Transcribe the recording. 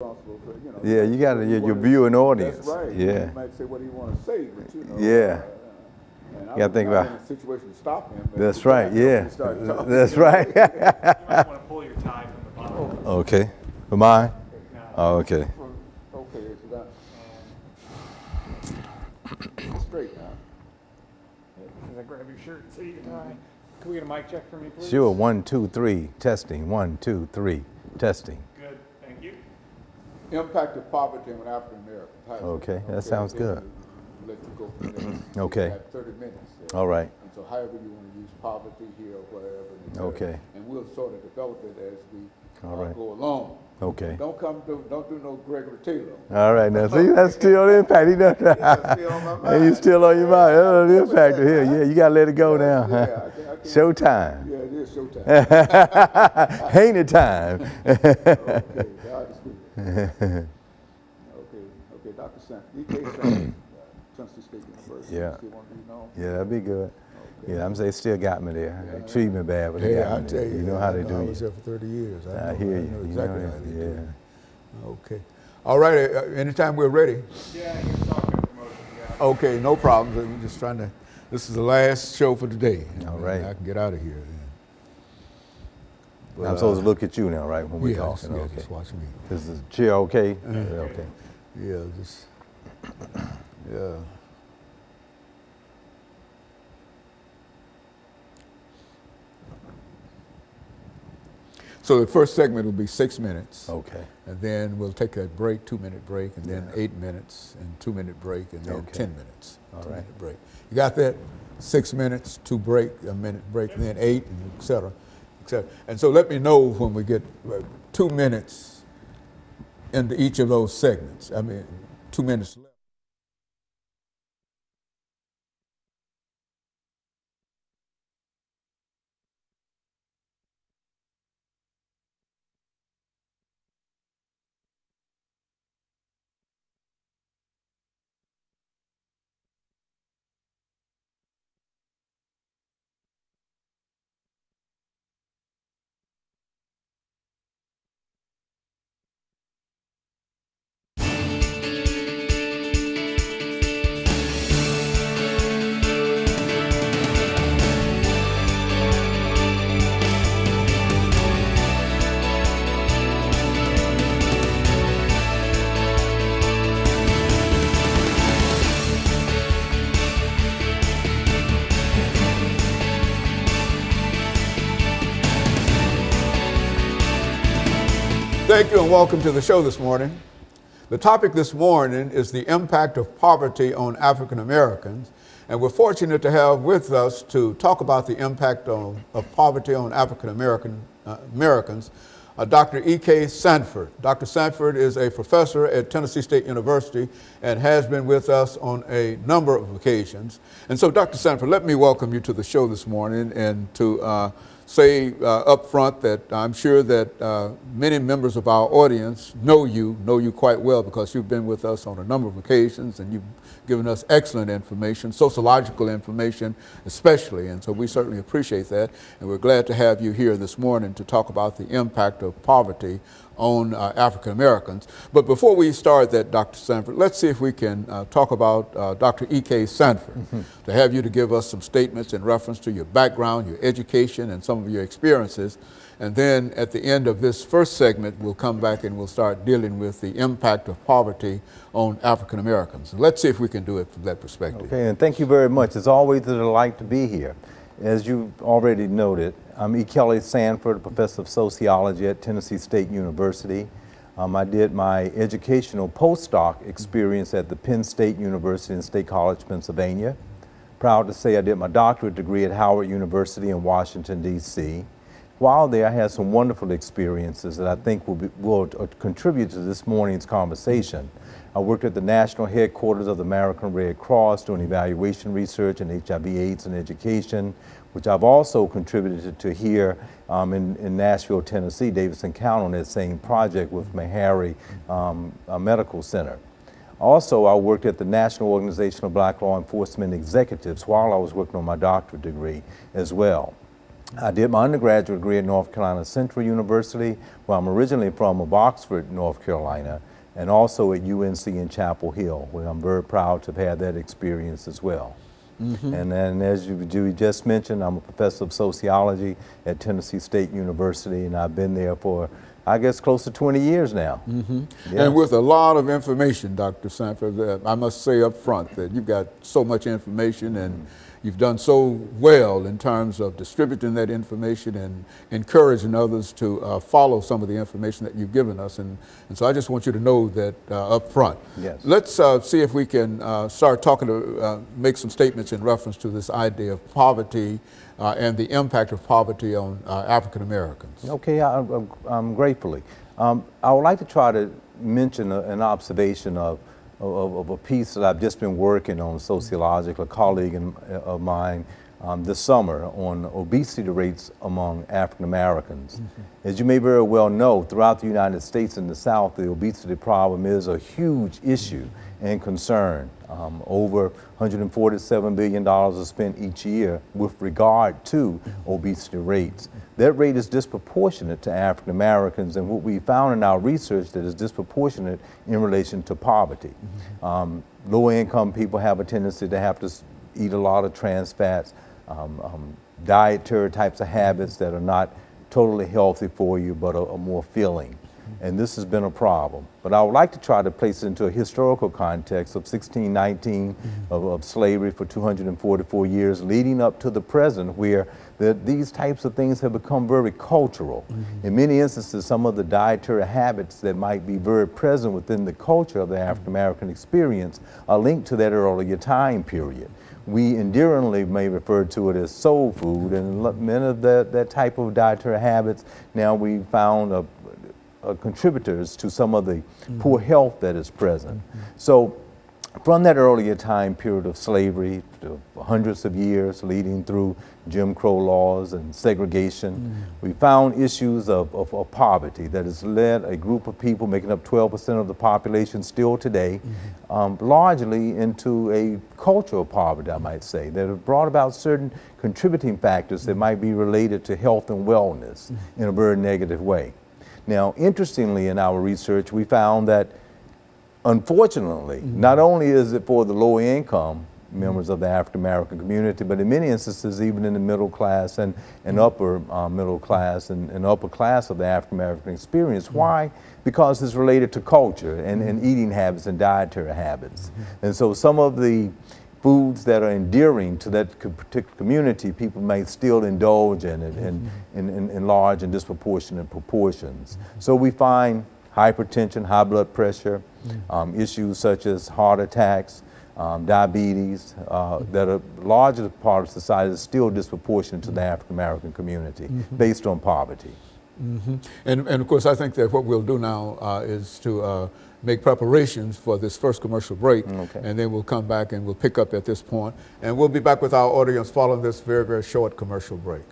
responsible for, Yeah, you got your viewing audience. That's right. Yeah. You might say what he want to say, but Yeah. And You got to think about. in a situation to stop him. That's right. Yeah. That's right. You might want to pull your tie from the bottom. Okay. For mine? Oh, okay. Okay, so that's straight now. As I grab your shirt and see your tie. Can we get a mic check for me, please? Sure. 1, 2, 3. Testing. 1, 2, 3. Testing. Good. Thank you. Impact of poverty on African Americans. Okay, that sounds good. Let you go from there. Okay. You have 30 minutes. All right. And so however you want to use poverty here or wherever. Okay. And we'll sort of develop it as we go along. Okay. Don't do no Gregory Taylor. All right, now see, that's still the impact. He does still on my mind. He's still on your mind. The impact here. Yeah, you gotta let it go now. Yeah, I can't. Showtime. Yeah, it is showtime. Ain't it time? Okay, God is good. Okay, Dr. Sanford, E.K. Sanford, Tennessee State University. Yeah. Still want to be known? Yeah, that'd be good. Okay. Yeah, I'm saying they still got me there. They treat me bad, but they got me there. You know how they do I you. was there for 30 years. I hear you. I know exactly how they do Yeah. it. Okay. All right, anytime we're ready. Yeah, you're talking promotion. Yeah. Okay, no problems. We're just trying to, this is the last show for today. All right. I can get out of here then. But, I'm supposed to look at you now, right, when we're talking? Yeah, Okay. just watch me. Is the chair okay? Okay. Yeah, just, yeah. So the first segment will be 6 minutes. Okay. And then we'll take a break, 2-minute break, and then 8 minutes, and 2-minute break, and then 10 minutes. All 2-minute break. You got that? 6 minutes, 2 break, a minute break, and then 8, and et cetera, et cetera. And so let me know when we get 2 minutes into each of those segments. I mean, 2 minutes left. Thank you and welcome to the show this morning. The topic this morning is the impact of poverty on African Americans. And we're fortunate to have with us to talk about the impact of poverty on African Americans, Dr. E.K. Sanford. Dr. Sanford is a professor at Tennessee State University and has been with us on a number of occasions. And so, Dr. Sanford, let me welcome you to the show this morning and to say up front that I'm sure that many members of our audience know you quite well because you've been with us on a number of occasions and you've given us excellent information, sociological information especially, and so we certainly appreciate that. And we're glad to have you here this morning to talk about the impact of poverty on African Americans. But before we start that, Dr. Sanford, let's see if we can talk about Dr. E.K. Sanford, to have you to give us some statements in reference to your background, your education, and some of your experiences. And then at the end of this first segment, we'll come back and we'll start dealing with the impact of poverty on African Americans. Let's see if we can do it from that perspective. Okay, and thank you very much. It's always a delight to be here. As you've already noted, I'm E. Kelly Sanford, professor of sociology at Tennessee State University. I did my educational postdoc experience at the Penn State University in State College, Pennsylvania. Proud to say I did my doctorate degree at Howard University in Washington, D.C. While there, I had some wonderful experiences that I think will contribute to this morning's conversation. I worked at the national headquarters of the American Red Cross doing evaluation research in HIV/AIDS and education, which I've also contributed to here in Nashville, Tennessee, Davidson County, on that same project with Meharry Medical Center. Also, I worked at the National Organization of Black Law Enforcement Executives while I was working on my doctorate degree as well. I did my undergraduate degree at North Carolina Central University, where I'm originally from, of Oxford, North Carolina, and also at UNC in Chapel Hill, where I'm very proud to have had that experience as well. And then, as you just mentioned, I'm a professor of sociology at Tennessee State University, and I've been there for, I guess, close to 20 years now. Yeah. And with a lot of information, Dr. Sanford, I must say up front that you've got so much information, and you've done so well in terms of distributing that information and encouraging others to follow some of the information that you've given us. And so I just want you to know that up front. Yes. Let's see if we can start talking to, make some statements in reference to this idea of poverty and the impact of poverty on African Americans. Okay, I'm gratefully. I would like to try to mention an observation of a piece that I've just been working on sociologically, a colleague of mine this summer, on obesity rates among African Americans. As you may very well know, throughout the United States and the South, the obesity problem is a huge issue and concern. Over $147 billion is spent each year with regard to obesity rates. That rate is disproportionate to African Americans, and what we found in our research that is disproportionate in relation to poverty. Low income people have a tendency to have to eat a lot of trans fats, dietary types of habits that are not totally healthy for you but are more filling. And this has been a problem. But I would like to try to place it into a historical context of 1619 of slavery for 244 years leading up to the present, where these types of things have become very cultural. In many instances, some of the dietary habits that might be very present within the culture of the African American experience are linked to that earlier time period. We endearingly may refer to it as soul food, and many of that type of dietary habits now we found contributors to some of the poor health that is present. So from that earlier time period of slavery, to hundreds of years leading through Jim Crow laws and segregation, we found issues of poverty that has led a group of people making up 12% of the population still today, largely into a cultural poverty, I might say, that have brought about certain contributing factors that might be related to health and wellness in a very negative way. Now, interestingly, in our research, we found that, unfortunately, not only is it for the low income members of the African American community, but in many instances, even in the middle class and upper middle class and upper class of the African American experience. Why? Because it's related to culture and eating habits and dietary habits. And so some of the foods that are endearing to that particular community, people may still indulge in it in large and disproportionate proportions. So we find hypertension, high blood pressure, issues such as heart attacks, diabetes, that are larger part of society is still disproportionate to the African American community based on poverty. And of course, I think that what we'll do now is to make preparations for this first commercial break, and then we'll come back and we'll pick up at this point, and we'll be back with our audience following this very, very short commercial break.